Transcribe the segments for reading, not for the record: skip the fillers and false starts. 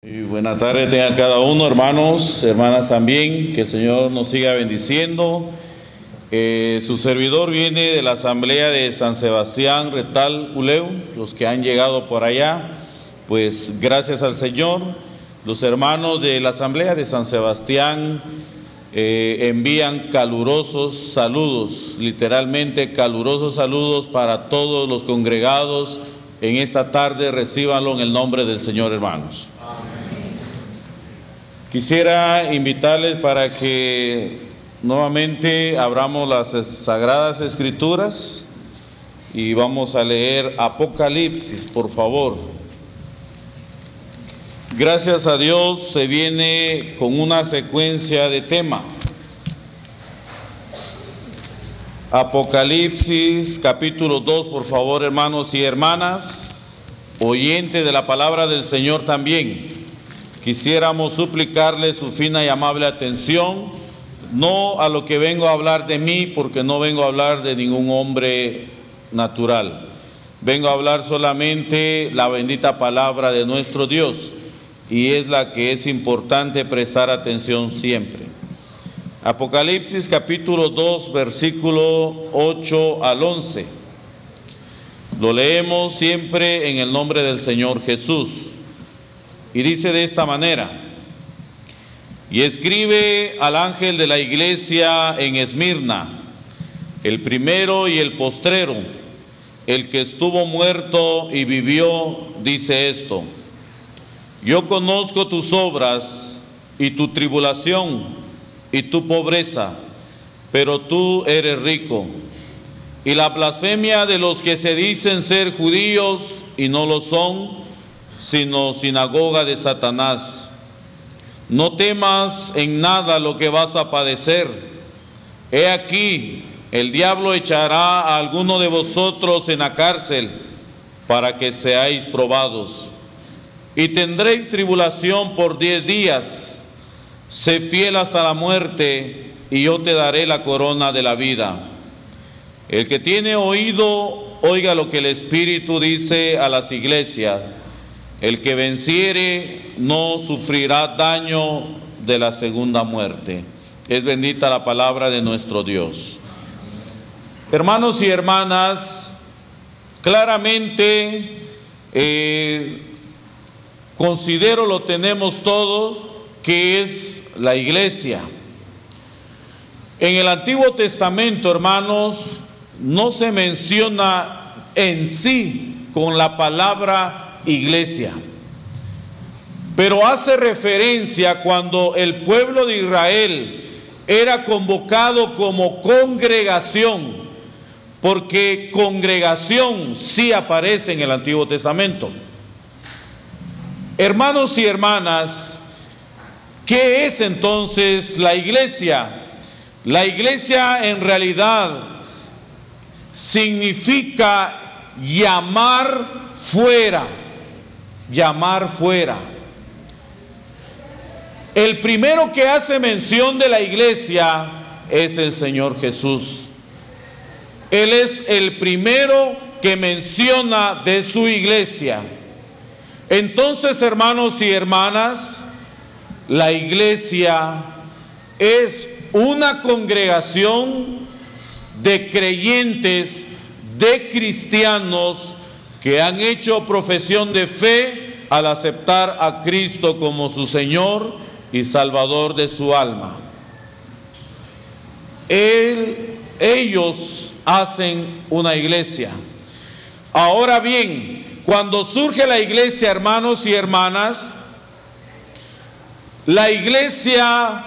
Y buena tarde tenga cada uno, hermanos, hermanas también, que el Señor nos siga bendiciendo. Su servidor viene de la Asamblea de San Sebastián, Retal, Uleu, los que han llegado por allá, pues gracias al Señor. Los hermanos de la Asamblea de San Sebastián envían calurosos saludos, literalmente calurosos saludos para todos los congregados en esta tarde. Recíbanlo en el nombre del Señor, hermanos. Quisiera invitarles para que nuevamente abramos las Sagradas Escrituras y vamos a leer Apocalipsis, por favor. Gracias a Dios se viene con una secuencia de tema. Apocalipsis capítulo 2, por favor, hermanos y hermanas, oyentes de la palabra del Señor también. Quisiéramos suplicarle su fina y amable atención, no a lo que vengo a hablar de mí, porque no vengo a hablar de ningún hombre natural. Vengo a hablar solamente la bendita palabra de nuestro Dios, y es la que es importante prestar atención siempre. Apocalipsis capítulo 2, versículo 8 al 11. Lo leemos siempre en el nombre del Señor Jesús. Y dice de esta manera: y escribe al ángel de la iglesia en Esmirna, el primero y el postrero, el que estuvo muerto y vivió, dice esto: yo conozco tus obras y tu tribulación y tu pobreza, pero tú eres rico, y la blasfemia de los que se dicen ser judíos y no lo son, sino sinagoga de Satanás. No temas en nada lo que vas a padecer. He aquí, el diablo echará a alguno de vosotros en la cárcel para que seáis probados. Y tendréis tribulación por 10 días. Sé fiel hasta la muerte, y yo te daré la corona de la vida. El que tiene oído, oiga lo que el Espíritu dice a las iglesias. El que venciere no sufrirá daño de la segunda muerte. Es bendita la palabra de nuestro Dios. Hermanos y hermanas, claramente considero, lo tenemos todos, que es la iglesia. En el Antiguo Testamento, hermanos, no se menciona en sí con la palabra iglesia, pero hace referencia cuando el pueblo de Israel era convocado como congregación, porque congregación sí aparece en el Antiguo Testamento. Hermanos y hermanas, ¿qué es entonces la iglesia? La iglesia en realidad significa llamar fuera. Llamar fuera. El primero que hace mención de la iglesia es el Señor Jesús. Él es el primero que menciona de su iglesia. Entonces, hermanos y hermanas, la iglesia es una congregación de creyentes, de cristianos, que han hecho profesión de fe al aceptar a Cristo como su Señor y Salvador de su alma. Ellos hacen una iglesia. Ahora bien, cuando surge la iglesia, hermanos y hermanas, la iglesia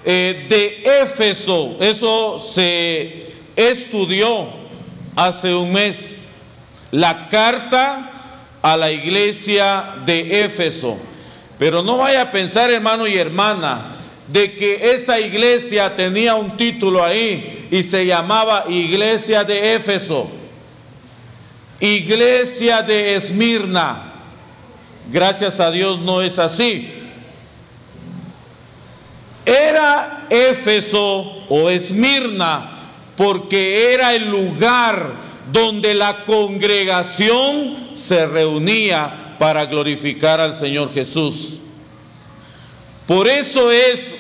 de Éfeso, eso se estudió hace un mes. La carta a la iglesia de Éfeso. Pero no vaya a pensar, hermano y hermana, de que esa iglesia tenía un título ahí y se llamaba Iglesia de Éfeso, Iglesia de Esmirna. Gracias a Dios no es así. Era Éfeso o Esmirna porque era el lugar donde la congregación se reunía para glorificar al Señor Jesús. Por eso es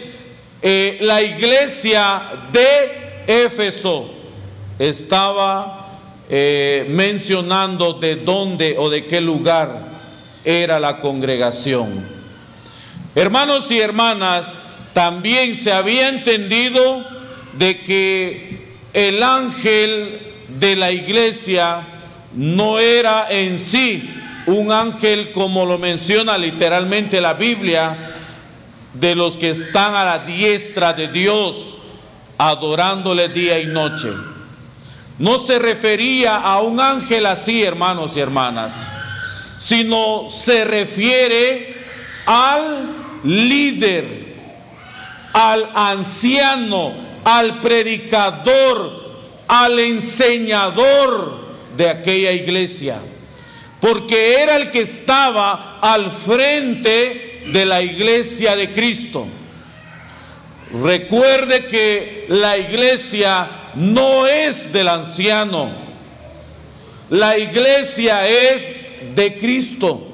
la iglesia de Éfeso estaba mencionando de dónde o de qué lugar era la congregación. Hermanos y hermanas, también se había entendido de que el ángel de la iglesia no era en sí un ángel como lo menciona literalmente la Biblia, de los que están a la diestra de Dios adorándole día y noche. No se refería a un ángel así, hermanos y hermanas, sino se refiere al líder, al anciano, al predicador, al enseñador de aquella iglesia, porque era el que estaba al frente de la iglesia de Cristo. Recuerde que la iglesia no es del anciano, la iglesia es de Cristo.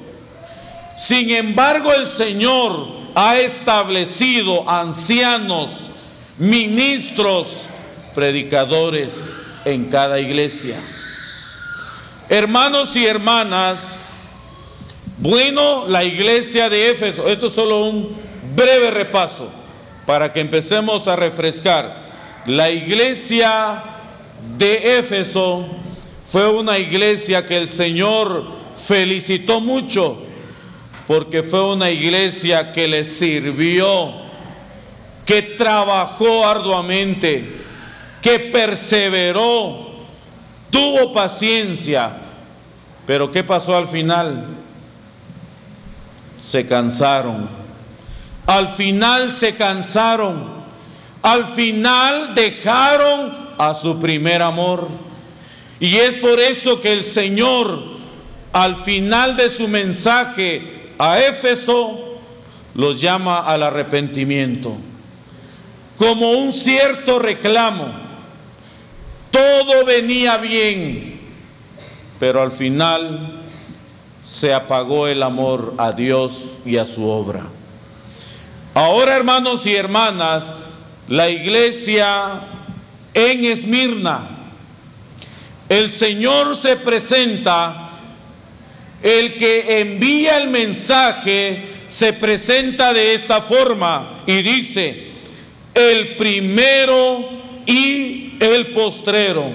Sin embargo, el Señor ha establecido ancianos, ministros, predicadores en cada iglesia. Hermanos y hermanas, bueno, la iglesia de Éfeso, esto es solo un breve repaso para que empecemos a refrescar. La iglesia de Éfeso fue una iglesia que el Señor felicitó mucho, porque fue una iglesia que le sirvió, que trabajó arduamente, que perseveró, tuvo paciencia. Pero ¿qué pasó al final? Se cansaron. Al final se cansaron. Al final dejaron a su primer amor. Y es por eso que el Señor, al final de su mensaje a Éfeso, los llama al arrepentimiento, como un cierto reclamo. Todo venía bien, pero al final se apagó el amor a Dios y a su obra. Ahora, hermanos y hermanas, la iglesia en Esmirna, el Señor se presenta. El que envía el mensaje se presenta de esta forma y dice: el primero y el postrero.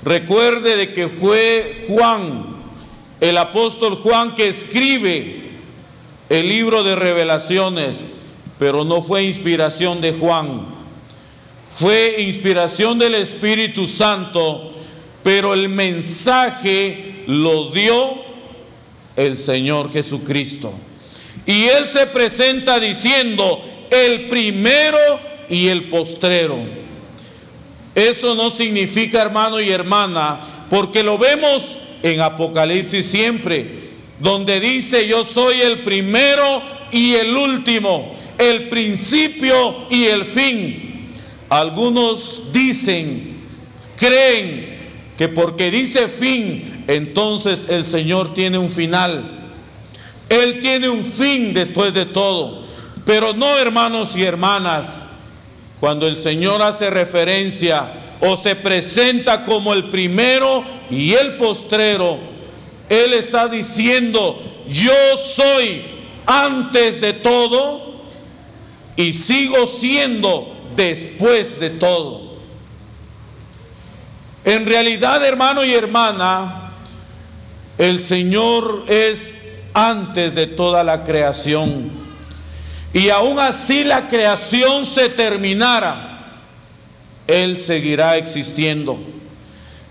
Recuerde de que fue Juan, el apóstol Juan, que escribe el libro de Revelaciones, pero no fue inspiración de Juan, fue inspiración del Espíritu Santo, pero el mensaje lo dio el Señor Jesucristo. Y Él se presenta diciendo: el primero y el postrero. Eso no significa, hermano y hermana, porque lo vemos en Apocalipsis siempre, donde dice: yo soy el primero y el último, el principio y el fin. Algunos dicen, creen que porque dice fin, entonces el Señor tiene un final. Él tiene un fin después de todo. Pero no, hermanos y hermanas, cuando el Señor hace referencia o se presenta como el primero y el postrero, Él está diciendo: yo soy antes de todo y sigo siendo después de todo. En realidad, hermano y hermana, el Señor es antes de toda la creación. Y aún así la creación se terminara, Él seguirá existiendo.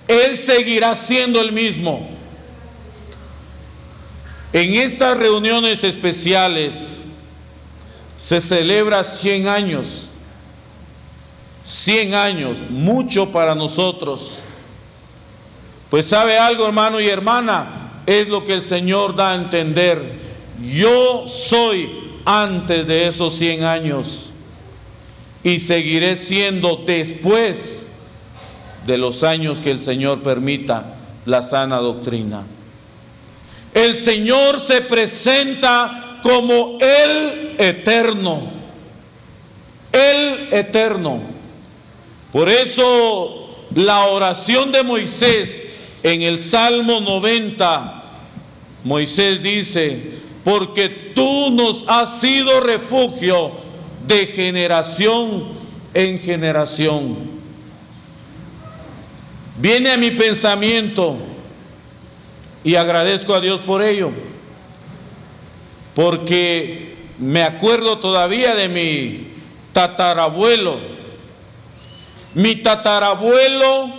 Él seguirá siendo el mismo. En estas reuniones especiales se celebra 100 años. 100 años, mucho para nosotros. Pues sabe algo, hermano y hermana, es lo que el Señor da a entender: yo soy antes de esos 100 años y seguiré siendo después de los años que el Señor permita la sana doctrina. El Señor se presenta como el Eterno. El Eterno. Por eso la oración de Moisés en el Salmo 90, Moisés dice: porque tú nos has sido refugio de generación en generación. Viene a mi pensamiento, y agradezco a Dios por ello, porque me acuerdo todavía de mi tatarabuelo. Mi tatarabuelo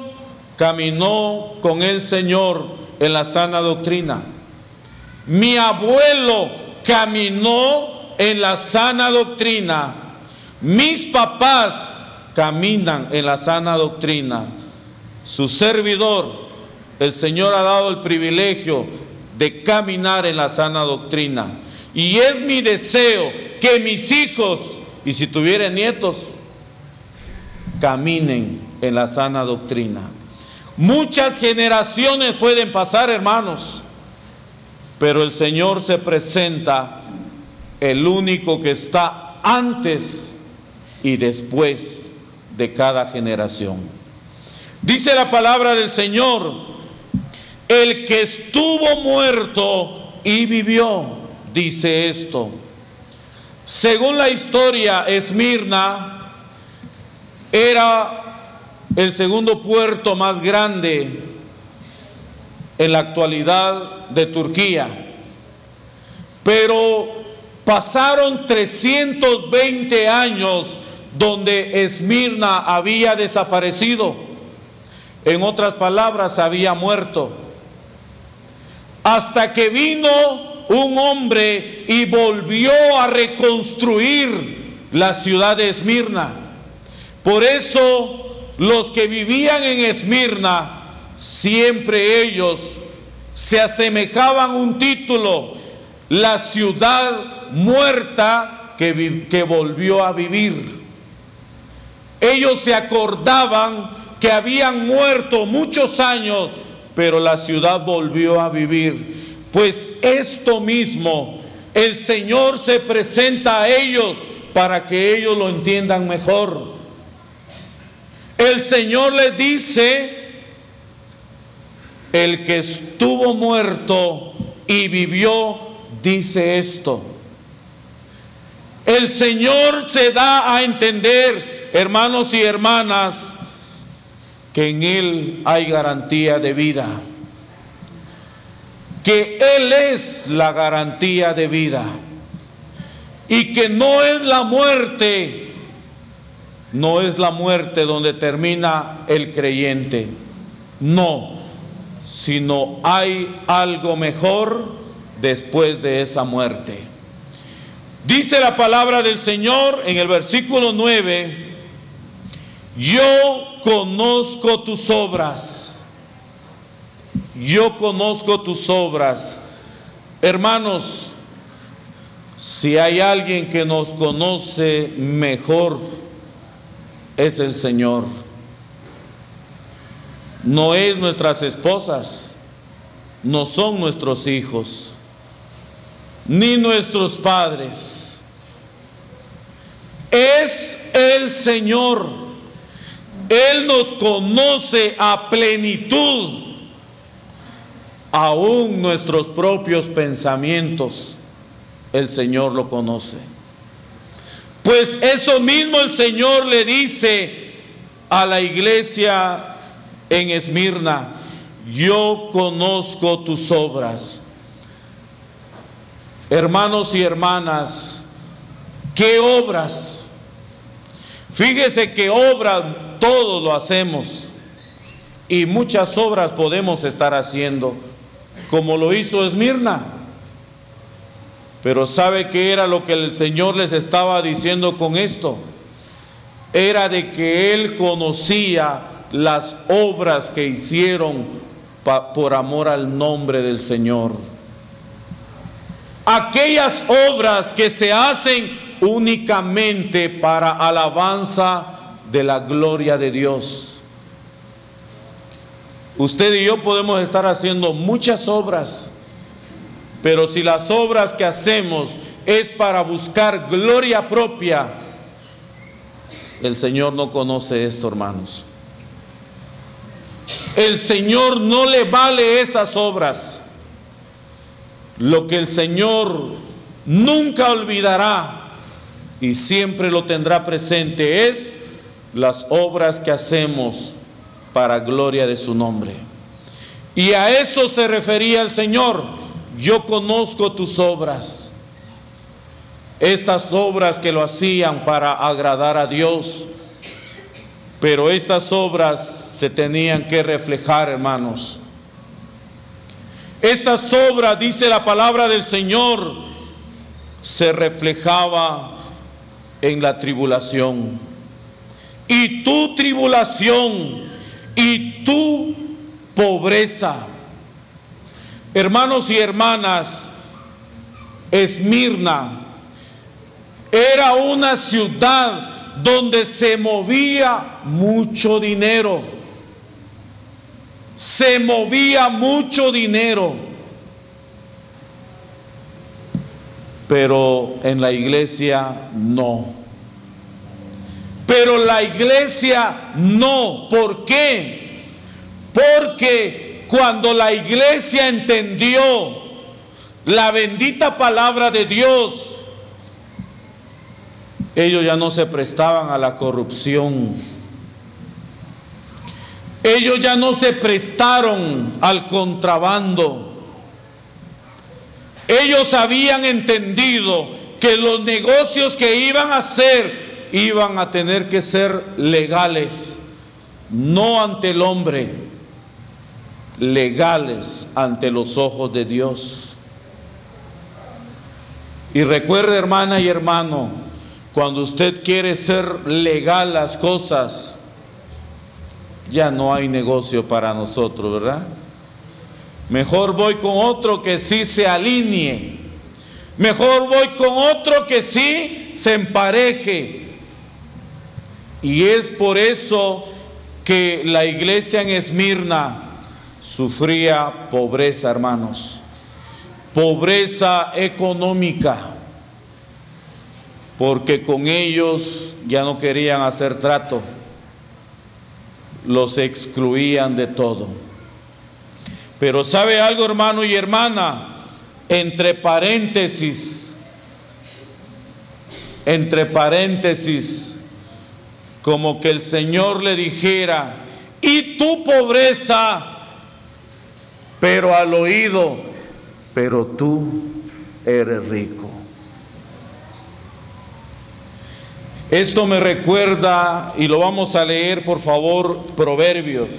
caminó con el Señor en la sana doctrina. Mi abuelo caminó en la sana doctrina. Mis papás caminan en la sana doctrina. Su servidor, el Señor ha dado el privilegio de caminar en la sana doctrina. Y es mi deseo que mis hijos, y si tuviera nietos, caminen en la sana doctrina. Muchas generaciones pueden pasar, hermanos, pero el Señor se presenta, el único que está antes y después de cada generación. Dice la palabra del Señor: el que estuvo muerto y vivió, dice esto. Según la historia, Esmirna era el segundo puerto más grande en la actualidad de Turquía, pero pasaron 320 años donde Esmirna había desaparecido. En otras palabras, había muerto, hasta que vino un hombre y volvió a reconstruir la ciudad de Esmirna. Por eso los que vivían en Esmirna, siempre ellos se asemejaban a un título: la ciudad muerta que volvió a vivir. Ellos se acordaban que habían muerto muchos años, pero la ciudad volvió a vivir. Pues esto mismo, el Señor se presenta a ellos para que ellos lo entiendan mejor. El Señor les dice: el que estuvo muerto y vivió, dice esto. El Señor se da a entender, hermanos y hermanas, que en Él hay garantía de vida, que Él es la garantía de vida, y que no es la muerte donde termina el creyente, no, sino hay algo mejor después de esa muerte. Dice la palabra del Señor en el versículo 9: yo conozco tus obras. Yo conozco tus obras. Hermanos, si hay alguien que nos conoce mejor, es el Señor. No es nuestras esposas, no son nuestros hijos, ni nuestros padres. Es el Señor. Él nos conoce a plenitud. Aún nuestros propios pensamientos, el Señor lo conoce. Pues eso mismo el Señor le dice a la iglesia en Esmirna: yo conozco tus obras. Hermanos y hermanas, ¿qué obras? Fíjese que obras todos lo hacemos, y muchas obras podemos estar haciendo, como lo hizo Esmirna. Pero ¿sabe qué era lo que el Señor les estaba diciendo con esto? Era de que Él conocía las obras que hicieron por amor al nombre del Señor. Aquellas obras que se hacen únicamente para alabanza de la gloria de Dios. Usted y yo podemos estar haciendo muchas obras, pero si las obras que hacemos es para buscar gloria propia, el Señor no conoce esto, hermanos. El Señor no le vale esas obras. Lo que el Señor nunca olvidará y siempre lo tendrá presente es las obras que hacemos para gloria de su nombre. Y a eso se refería el Señor: yo conozco tus obras. Estas obras que lo hacían para agradar a Dios, pero estas obras se tenían que reflejar, hermanos. Estas obras, dice la palabra del Señor, se reflejaba en la tribulación. Y tu tribulación y tu pobreza. Hermanos y hermanas, Esmirna era una ciudad donde se movía mucho dinero. Se movía mucho dinero. Pero en la iglesia no. Pero la iglesia no. ¿Por qué? Porque cuando la iglesia entendió la bendita palabra de Dios, ellos ya no se prestaban a la corrupción. Ellos ya no se prestaron al contrabando. Ellos habían entendido que los negocios que iban a hacer iban a tener que ser legales, no ante el hombre, legales ante los ojos de Dios. Y recuerde, hermana y hermano, cuando usted quiere ser legal las cosas, ya no hay negocio para nosotros, ¿verdad? Mejor voy con otro que sí se alinee. Mejor voy con otro que sí se empareje. Y es por eso que la iglesia en Esmirna sufría pobreza, hermanos. Pobreza económica. Porque con ellos ya no querían hacer trato. Los excluían de todo. Pero ¿sabe algo, hermano y hermana? Entre paréntesis, como que el Señor le dijera: y tu pobreza, pero al oído, pero tú eres rico. Esto me recuerda, y lo vamos a leer, por favor, Proverbios.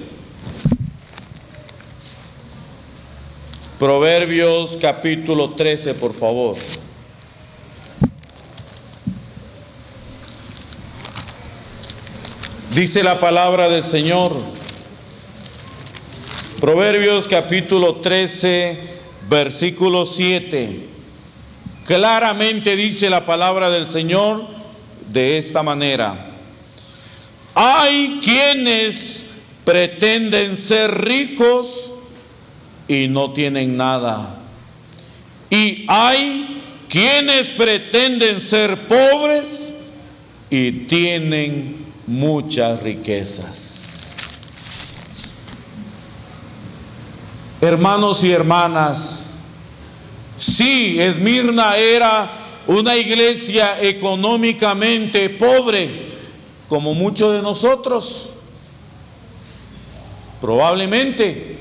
Proverbios capítulo 13, por favor. Dice la palabra del Señor. Proverbios capítulo 13, versículo 7. Claramente dice la palabra del Señor de esta manera: hay quienes pretenden ser ricos y no tienen nada, y hay quienes pretenden ser pobres y tienen muchas riquezas. Hermanos y hermanas, sí, Esmirna era una iglesia económicamente pobre, como muchos de nosotros, probablemente.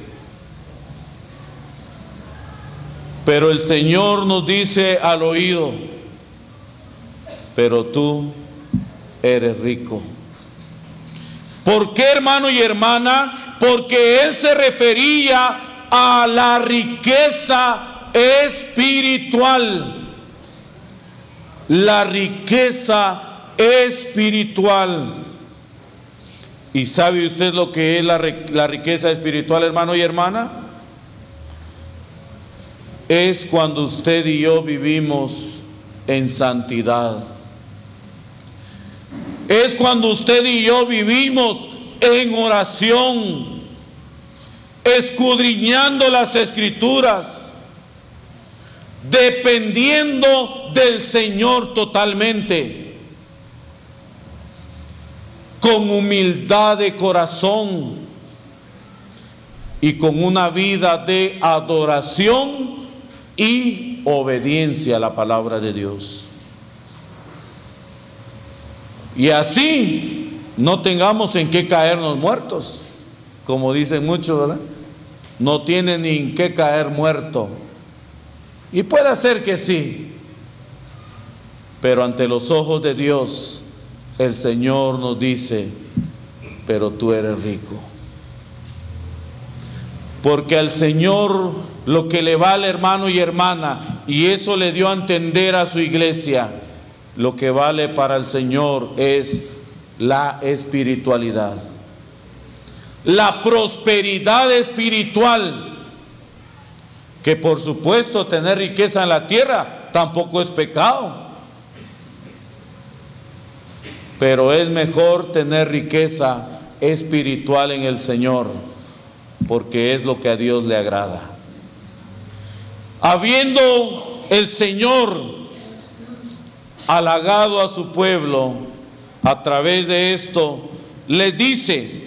Pero el Señor nos dice al oído: pero tú eres rico. ¿Por qué, hermano y hermana? Porque Él se refería a la riqueza espiritual. La riqueza espiritual. ¿Y sabe usted lo que es la riqueza espiritual, hermano y hermana? Es cuando usted y yo vivimos en santidad. Es cuando usted y yo vivimos en oración, escudriñando las Escrituras, dependiendo del Señor totalmente, con humildad de corazón y con una vida de adoración y obediencia a la palabra de Dios. Y así no tengamos en qué caernos muertos, como dicen muchos, ¿verdad? No tiene ni en qué caer muerto. Y puede ser que sí, pero ante los ojos de Dios, el Señor nos dice, pero tú eres rico. Porque al Señor lo que le vale, hermano y hermana, y eso le dio a entender a su iglesia, lo que vale para el Señor es la espiritualidad, la prosperidad espiritual. Que por supuesto tener riqueza en la tierra tampoco es pecado, pero es mejor tener riqueza espiritual en el Señor, porque es lo que a Dios le agrada. Habiendo el Señor halagado a su pueblo a través de esto, les dice: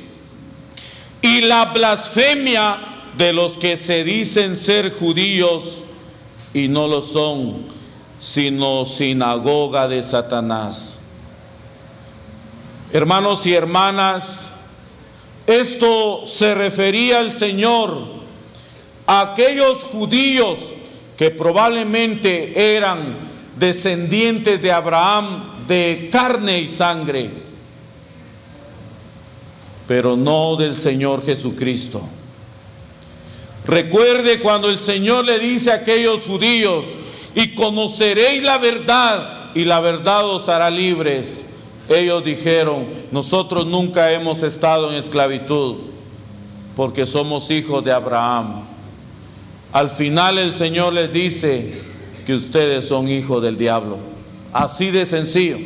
y la blasfemia de los que se dicen ser judíos y no lo son, sino sinagoga de Satanás. Hermanos y hermanas, esto se refería al Señor a aquellos judíos que probablemente eran descendientes de Abraham de carne y sangre, pero no del Señor Jesucristo. Recuerde cuando el Señor le dice a aquellos judíos: y conoceréis la verdad, y la verdad os hará libres. Ellos dijeron: nosotros nunca hemos estado en esclavitud, porque somos hijos de Abraham. Al final el Señor les dice que ustedes son hijos del diablo. Así de sencillo.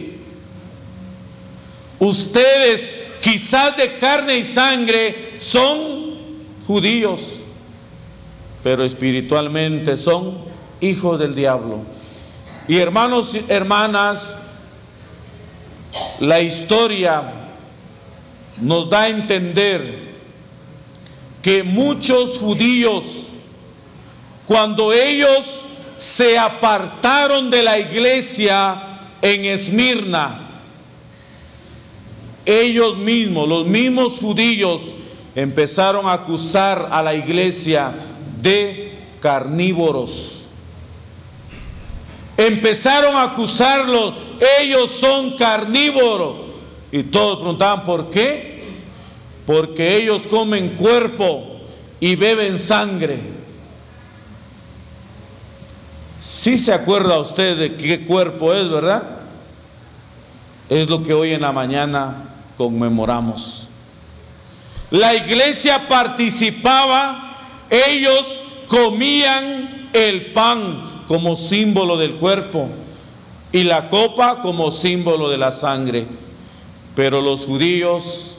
Ustedes, quizás de carne y sangre, son judíos, pero espiritualmente son hijos del diablo. Y hermanos y hermanas, la historia nos da a entender que muchos judíos, cuando ellos se apartaron de la iglesia en Esmirna, ellos mismos, los mismos judíos, empezaron a acusar a la iglesia de carnívoros. Empezaron a acusarlos: ellos son carnívoros. Y todos preguntaban: ¿por qué? Porque ellos comen cuerpo y beben sangre. ¿Sí se acuerda usted de qué cuerpo es, verdad? Es lo que hoy en la mañana conmemoramos. La iglesia participaba. Ellos comían el pan como símbolo del cuerpo y la copa como símbolo de la sangre. Pero los judíos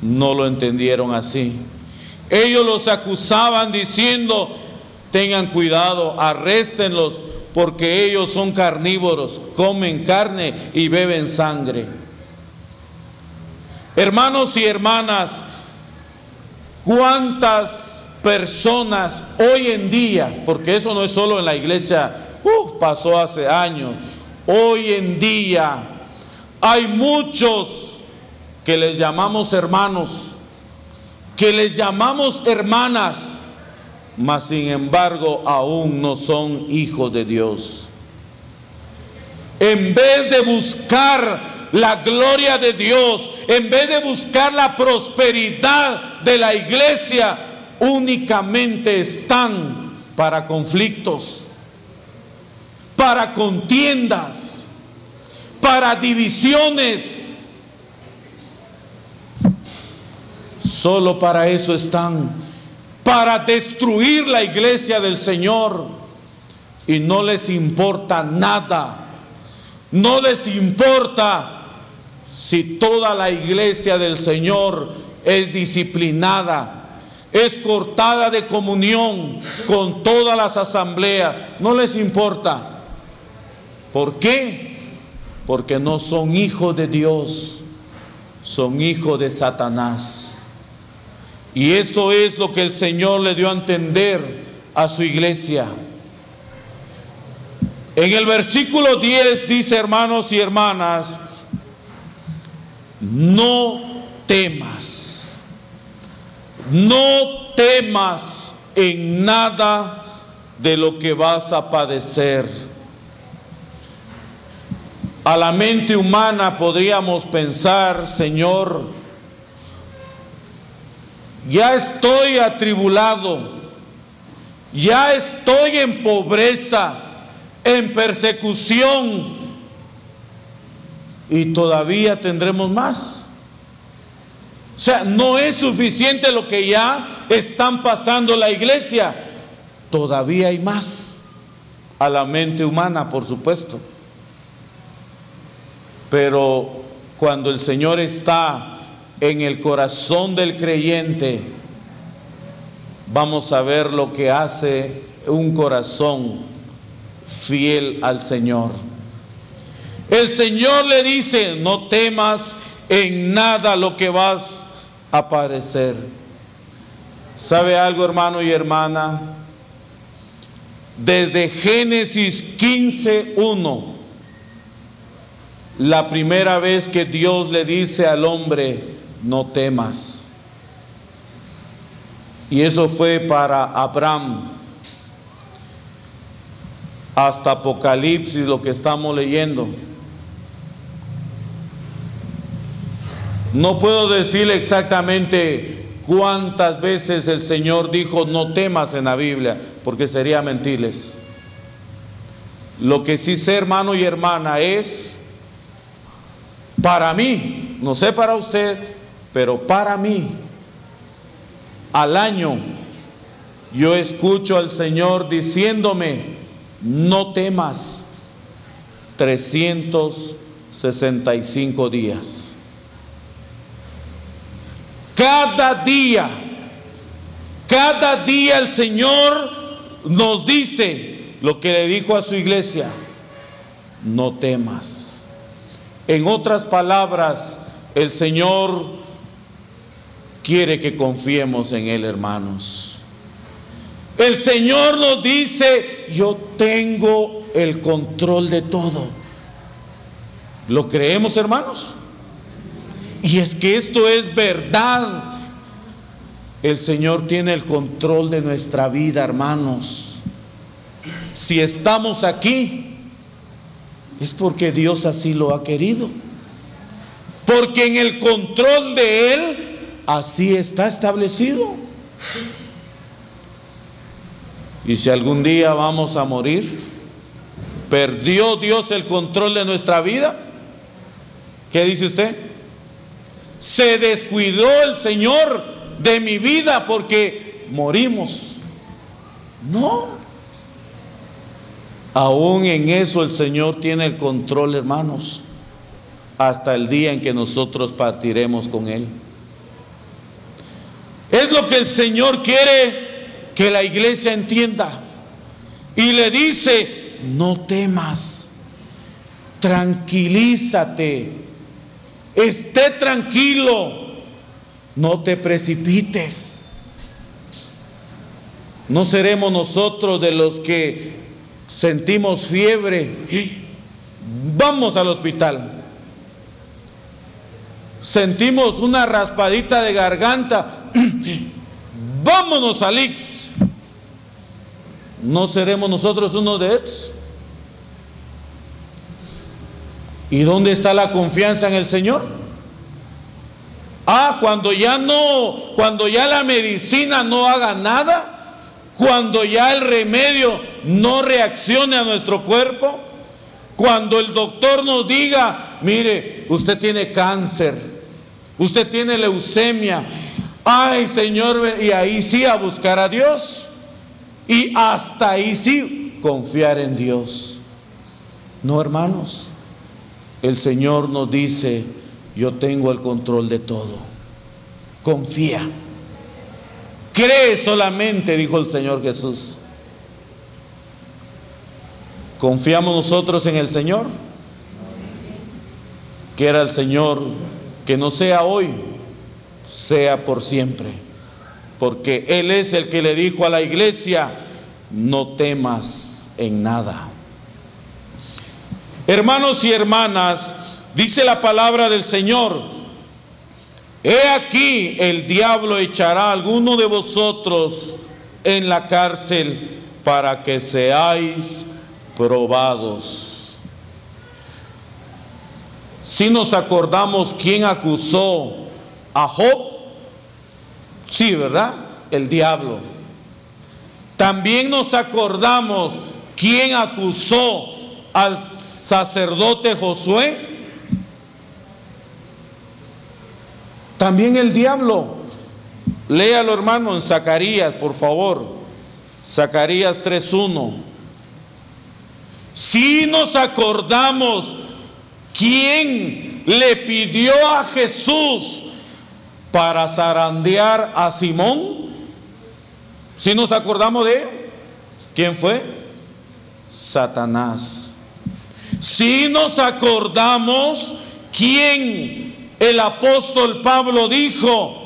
no lo entendieron así. Ellos los acusaban diciendo: tengan cuidado, arréstenlos, porque ellos son carnívoros, comen carne y beben sangre. Hermanos y hermanas, ¿cuántas personas hoy en día, porque eso no es solo en la iglesia, pasó hace años, hoy en día hay muchos que les llamamos hermanos, que les llamamos hermanas, mas sin embargo aún no son hijos de Dios? En vez de buscar la gloria de Dios, en vez de buscar la prosperidad de la iglesia, únicamente están para conflictos, para contiendas, para divisiones. Solo para eso están, para destruir la iglesia del Señor. Y no les importa nada, no les importa si toda la iglesia del Señor es disciplinada, es cortada de comunión con todas las asambleas. No les importa. ¿Por qué? Porque no son hijos de Dios, son hijos de Satanás. Y esto es lo que el Señor le dio a entender a su iglesia. En el versículo 10 dice, hermanos y hermanas, no temas, no temas en nada de lo que vas a padecer. A la mente humana podríamos pensar, Señor, ya estoy atribulado, ya estoy en pobreza, en persecución, y todavía tendremos más. O sea, no es suficiente lo que ya están pasando la iglesia, todavía hay más. A la mente humana, por supuesto. Pero cuando el Señor está en el corazón del creyente, vamos a ver lo que hace un corazón fiel al Señor. El Señor le dice, no temas en nada lo que vas a padecer. ¿Sabe algo, hermano y hermana? Desde Génesis 15:1, la primera vez que Dios le dice al hombre, no temas. Y eso fue para Abraham. Hasta Apocalipsis, lo que estamos leyendo. No puedo decirle exactamente cuántas veces el Señor dijo no temas en la Biblia, porque sería mentirles. Lo que sí sé, hermano y hermana, es para mí, no sé para usted, pero para mí, al año, yo escucho al Señor diciéndome, no temas, 365 días. Cada día el Señor nos dice lo que le dijo a su iglesia, no temas. En otras palabras, el Señor quiere que confiemos en Él, hermanos. El Señor nos dice, yo tengo el control de todo. ¿Lo creemos, hermanos? Y es que esto es verdad. El Señor tiene el control de nuestra vida, hermanos. Si estamos aquí, es porque Dios así lo ha querido. Porque en el control de Él, así está establecido. Y si algún día vamos a morir, ¿perdió Dios el control de nuestra vida? ¿Qué dice usted? ¿Se descuidó el Señor de mi vida porque morimos? No. Aún en eso el Señor tiene el control, hermanos, hasta el día en que nosotros partiremos con Él. Es lo que el Señor quiere que la iglesia entienda. Y le dice, no temas, tranquilízate, esté tranquilo, no te precipites. No seremos nosotros de los que sentimos fiebre y vamos al hospital. Sentimos una raspadita de garganta, vámonos al IX. ¿No seremos nosotros uno de estos? ¿Y dónde está la confianza en el Señor? Cuando ya la medicina no haga nada, cuando ya el remedio no reaccione a nuestro cuerpo, cuando el doctor nos diga, mire, usted tiene cáncer, usted tiene leucemia, ay Señor, y ahí sí a buscar a Dios, y hasta ahí sí confiar en Dios. No, hermanos, el Señor nos dice, yo tengo el control de todo, confía. Cree solamente, dijo el Señor Jesús. ¿Confiamos nosotros en el Señor? Quiera el Señor que no sea hoy, sea por siempre. Porque Él es el que le dijo a la iglesia: no temas en nada. Hermanos y hermanas, dice la palabra del Señor: he aquí, el diablo echará a alguno de vosotros en la cárcel para que seáis probados. Si nos acordamos quién acusó a Job, sí, ¿verdad? El diablo. También nos acordamos quién acusó al sacerdote Josué. También el diablo. Léalo, hermano, en Zacarías, por favor. Zacarías 3:1. Si nos acordamos quién le pidió a Jesús para zarandear a Simón, si nos acordamos de él, ¿quién fue? Satanás. Si nos acordamos quién el apóstol Pablo dijo,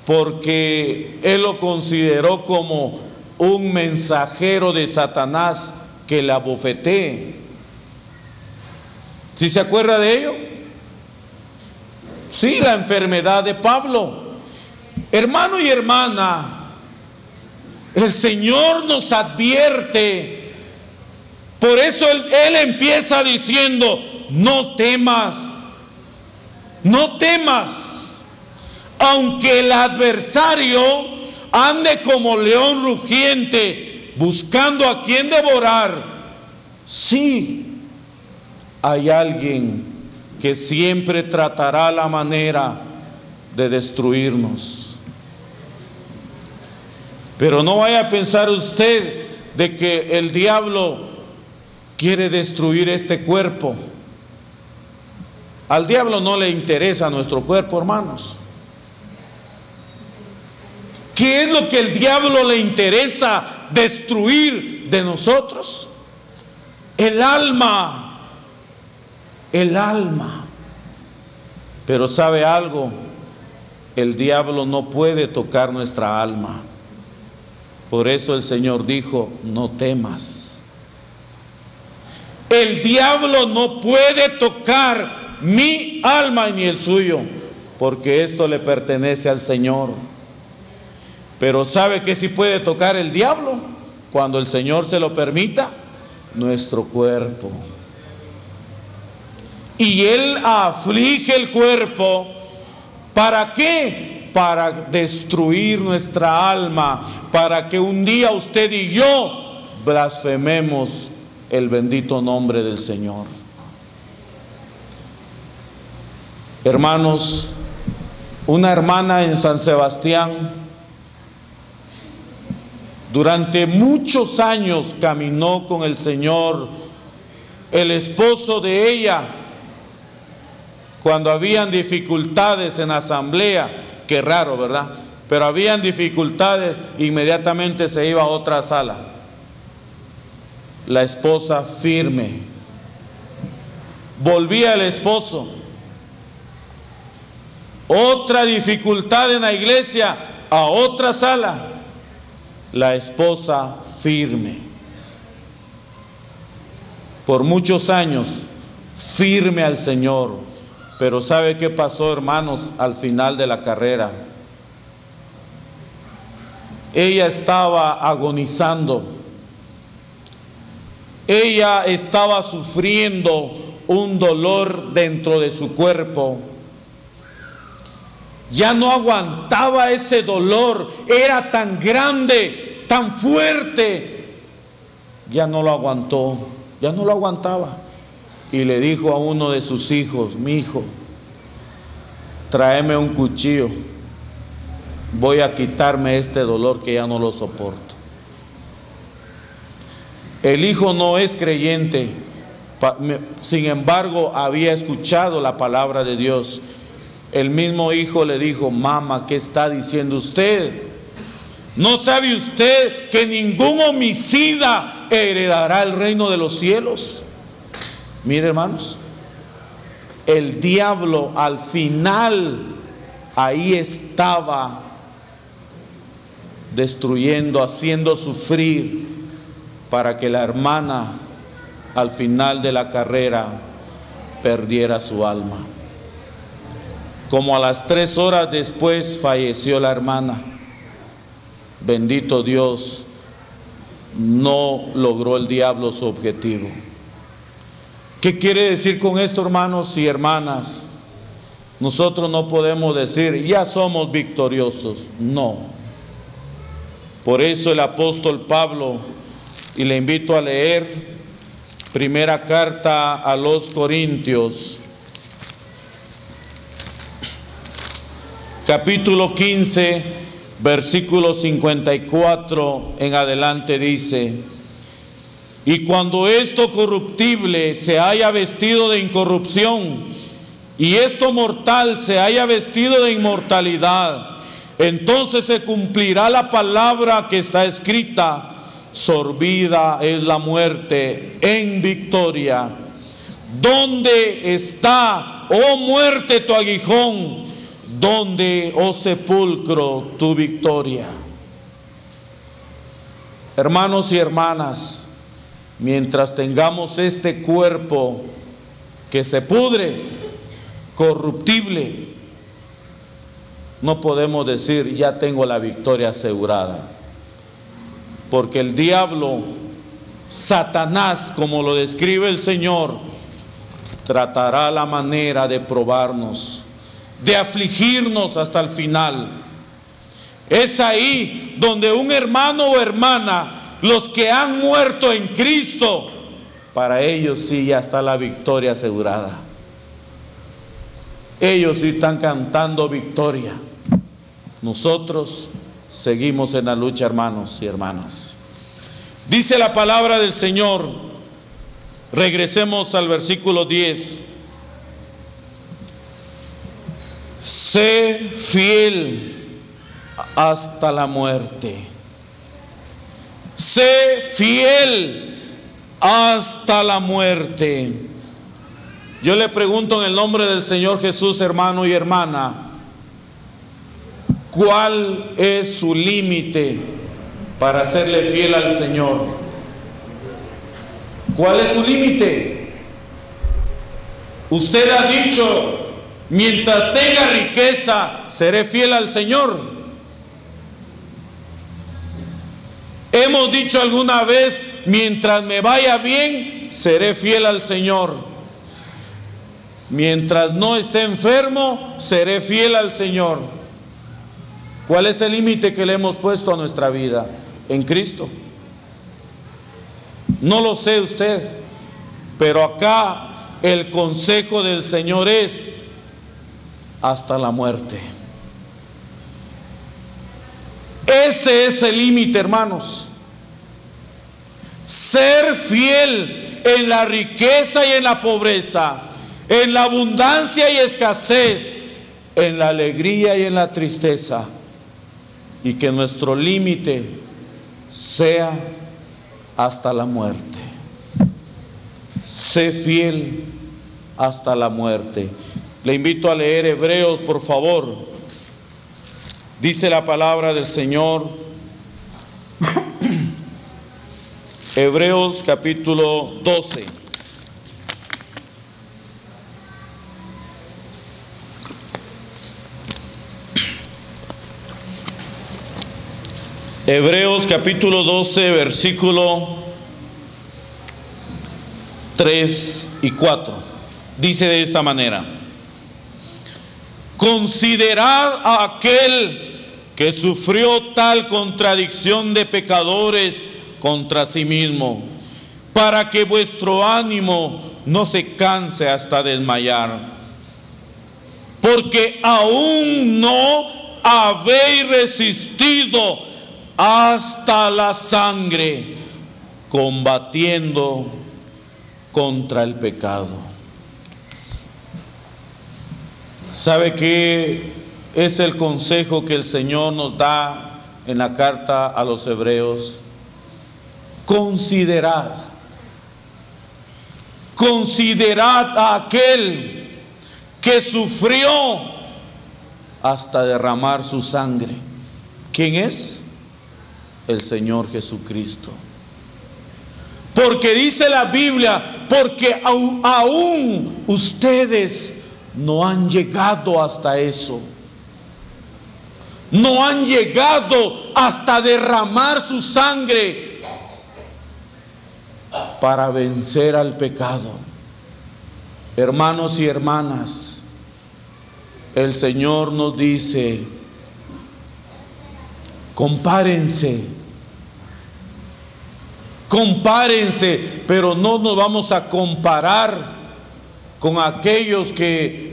porque él lo consideró como un mensajero de Satanás que la abofetee. ¿Sí se acuerda de ello? Sí, la enfermedad de Pablo. Hermano y hermana, el Señor nos advierte. Por eso Él empieza diciendo: no temas, no temas. Aunque el adversario ande como león rugiente buscando a quien devorar, sí, hay alguien que siempre tratará la manera de destruirnos. Pero no vaya a pensar usted de que el diablo quiere destruir este cuerpo. Al diablo no le interesa nuestro cuerpo, hermanos. ¿Qué es lo que el diablo le interesa destruir de nosotros? El alma. El alma. Pero ¿sabe algo? El diablo no puede tocar nuestra alma. Por eso el Señor dijo: no temas. El diablo no puede tocar mi alma ni el suyo, porque esto le pertenece al Señor. Pero ¿sabe qué sí puede tocar el diablo? Cuando el Señor se lo permita, nuestro cuerpo. Y Él aflige el cuerpo. ¿Para qué? Para destruir nuestra alma, para que un día usted y yo blasfememos el bendito nombre del Señor. Hermanos, una hermana en San Sebastián durante muchos años caminó con el Señor. El esposo de ella, cuando habían dificultades en la asamblea, qué raro, ¿verdad? Pero habían dificultades, inmediatamente se iba a otra sala. La esposa firme. Volvía el esposo. Otra dificultad en la iglesia, a otra sala. La esposa firme. Por muchos años, firme al Señor. Pero ¿sabe qué pasó, hermanos, al final de la carrera? Ella estaba agonizando. Ella estaba sufriendo un dolor dentro de su cuerpo. Ya no aguantaba ese dolor. Era tan grande, tan fuerte. Ya no lo aguantó. Ya no lo aguantaba. Y le dijo a uno de sus hijos: mi hijo, tráeme un cuchillo, voy a quitarme este dolor que ya no lo soporto. El hijo no es creyente, sin embargo había escuchado la palabra de Dios El mismo hijo le dijo: mamá, ¿qué está diciendo usted? ¿No sabe usted que ningún homicida heredará el reino de los cielos? Mire, hermanos, el diablo al final ahí estaba destruyendo, haciendo sufrir, para que la hermana al final de la carrera perdiera su alma. Como a las 3 horas después falleció la hermana. Bendito Dios, no logró el diablo su objetivo. ¿Qué quiere decir con esto, hermanos y hermanas? Nosotros no podemos decir: ya somos victoriosos. No. Por eso el apóstol Pablo, y le invito a leer primera carta a los Corintios, capítulo 15, versículo 54 en adelante, dice: y cuando esto corruptible se haya vestido de incorrupción, y esto mortal se haya vestido de inmortalidad, entonces se cumplirá la palabra que está escrita: sorbida es la muerte en victoria. ¿Dónde está, oh muerte, tu aguijón? ¿Dónde, oh sepulcro, tu victoria? Hermanos y hermanas, mientras tengamos este cuerpo que se pudre, corruptible, no podemos decir: ya tengo la victoria asegurada. Porque el diablo, Satanás, como lo describe el Señor, tratará la manera de probarnos, de afligirnos hasta el final. Es ahí donde un hermano o hermana, los que han muerto en Cristo, para ellos sí ya está la victoria asegurada. Ellos sí están cantando victoria. Nosotros seguimos en la lucha, hermanos y hermanas. Dice la palabra del Señor, regresemos al versículo 10. Sé fiel hasta la muerte. Sé fiel hasta la muerte. Yo le pregunto en el nombre del Señor Jesús, hermano y hermana, ¿cuál es su límite para serle fiel al Señor? ¿Cuál es su límite? Usted ha dicho: mientras tenga riqueza, seré fiel al Señor. Hemos dicho alguna vez: mientras me vaya bien, seré fiel al Señor. Mientras no esté enfermo, seré fiel al Señor. ¿Cuál es el límite que le hemos puesto a nuestra vida? En Cristo. No lo sé usted, pero acá el consejo del Señor es: hasta la muerte. Ese es el límite, hermanos. Ser fiel en la riqueza y en la pobreza, en la abundancia y escasez, en la alegría y en la tristeza. Y que nuestro límite sea hasta la muerte. Sé fiel hasta la muerte. Le invito a leer Hebreos, por favor. Dice la palabra del Señor. Hebreos capítulo 12. Hebreos capítulo 12, versículo 3 y 4. Dice de esta manera: considerad a aquel que sufrió tal contradicción de pecadores contra sí mismo, para que vuestro ánimo no se canse hasta desmayar. Porque aún no habéis resistido hasta la sangre, combatiendo contra el pecado. ¿Sabe qué es el consejo que el Señor nos da en la carta a los hebreos? Considerad a aquel que sufrió hasta derramar su sangre. ¿Quién es? El Señor Jesucristo. Porque dice la Biblia, porque aún ustedes no han llegado hasta eso. No han llegado hasta derramar su sangre para vencer al pecado. Hermanos y hermanas, el Señor nos dice, compárense, pero no nos vamos a comparar con aquellos que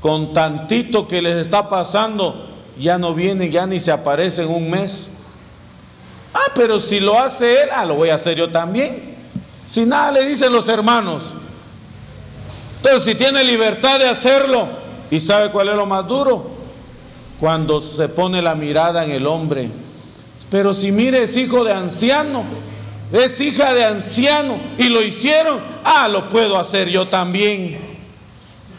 con tantito que les está pasando ya no vienen, ya ni se aparecen un mes. Pero si lo hace él, lo voy a hacer yo también. Si nada le dicen los hermanos. Entonces, si tiene libertad de hacerlo, ¿y sabe cuál es lo más duro? Cuando se pone la mirada en el hombre. Pero si mire, es hijo de anciano, es hija de anciano, y lo hicieron, lo puedo hacer yo también.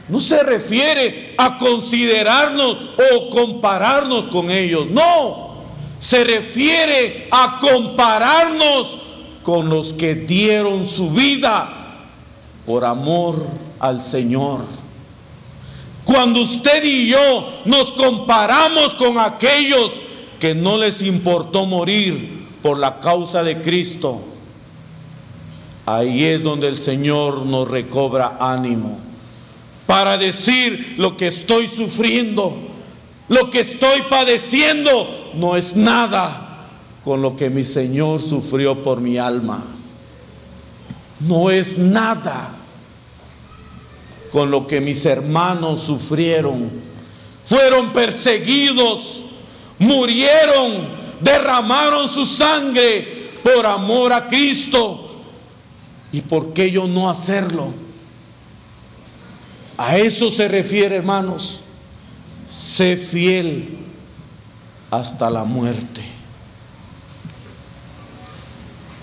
No se refiere a considerarnos o compararnos con ellos, no. Se refiere a compararnos con los que dieron su vida por amor al Señor. Cuando usted y yo nos comparamos con aquellos que no les importó morir por la causa de Cristo, ahí es donde el Señor nos recobra ánimo para decir: lo que estoy sufriendo, lo que estoy padeciendo, no es nada con lo que mi Señor sufrió por mi alma. No es nada con lo que mis hermanos sufrieron. Fueron perseguidos, murieron, derramaron su sangre por amor a Cristo. ¿Y por qué yo no hacerlo? A eso se refiere, hermanos. Sé fiel hasta la muerte.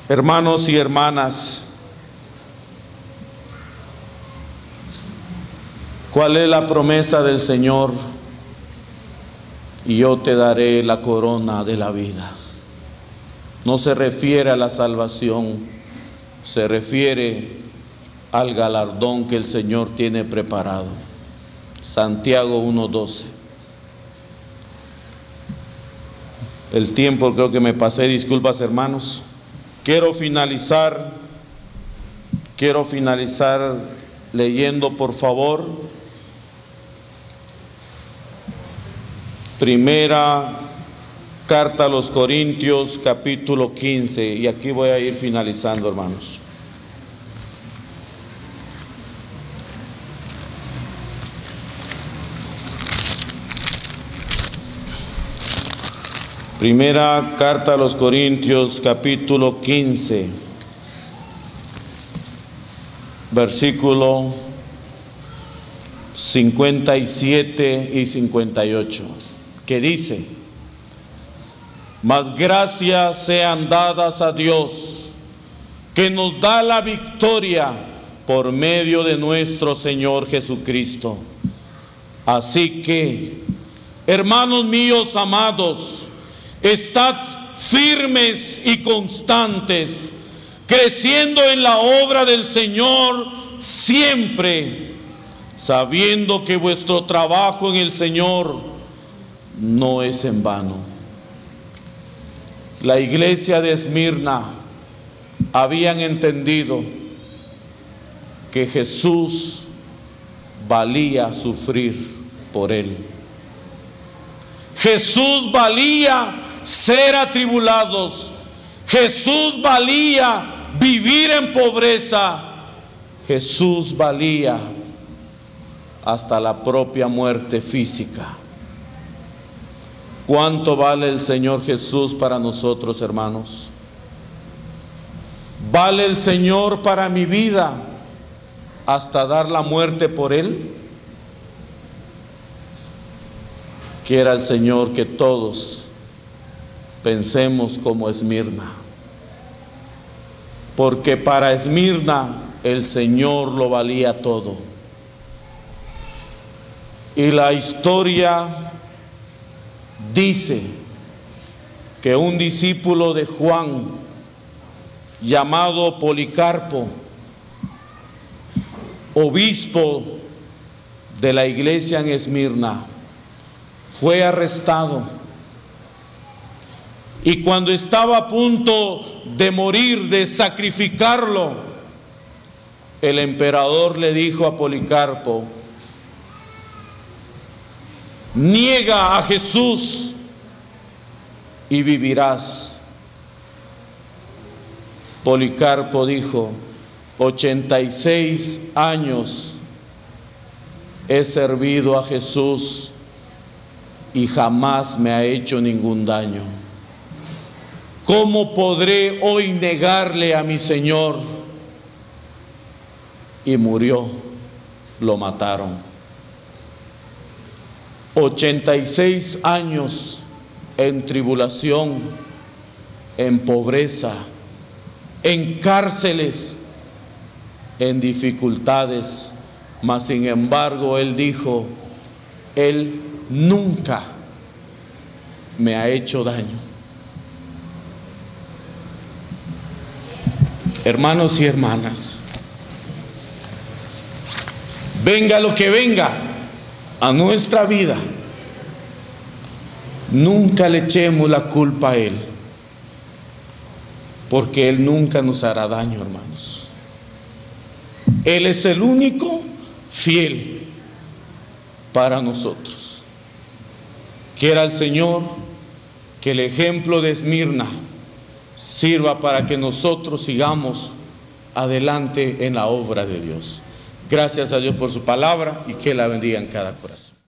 Hermanos y hermanas, ¿cuál es la promesa del Señor? Y yo te daré la corona de la vida. No se refiere a la salvación, se refiere al galardón que el Señor tiene preparado. Santiago 1:12. El tiempo creo que me pasé, disculpas hermanos. Quiero finalizar leyendo por favor Primera carta a los Corintios capítulo 15, y aquí voy a ir finalizando, hermanos. Primera carta a los Corintios capítulo 15, versículo 57 y 58, que dice: mas gracias sean dadas a Dios, que nos da la victoria por medio de nuestro Señor Jesucristo. Así que, hermanos míos amados, estad firmes y constantes, creciendo en la obra del Señor siempre, sabiendo que vuestro trabajo en el Señor no es en vano. La iglesia de Esmirna habían entendido que Jesús valía sufrir por él. Jesús valía ser atribulados. Jesús valía vivir en pobreza. Jesús valía hasta la propia muerte física. ¿Cuánto vale el Señor Jesús para nosotros, hermanos? ¿Vale el Señor para mi vida hasta dar la muerte por Él? Quiera el Señor que todos pensemos como Esmirna, porque para Esmirna el Señor lo valía todo. Y la historia dice que un discípulo de Juan, llamado Policarpo, obispo de la iglesia en Esmirna, fue arrestado. Y cuando estaba a punto de morir, de sacrificarlo, el emperador le dijo a Policarpo: niega a Jesús y vivirás. Policarpo dijo: 86 años he servido a Jesús y jamás me ha hecho ningún daño. ¿Cómo podré hoy negarle a mi Señor? Y murió, lo mataron. 86 años en tribulación, en pobreza, en cárceles, en dificultades, mas sin embargo él dijo: Él nunca me ha hecho daño. Hermanos y hermanas, venga lo que venga a nuestra vida, nunca le echemos la culpa a Él, porque Él nunca nos hará daño, hermanos. Él es el único fiel para nosotros. Quiera el Señor que el ejemplo de Esmirna sirva para que nosotros sigamos adelante en la obra de Dios. Gracias a Dios por su palabra y que la bendiga en cada corazón.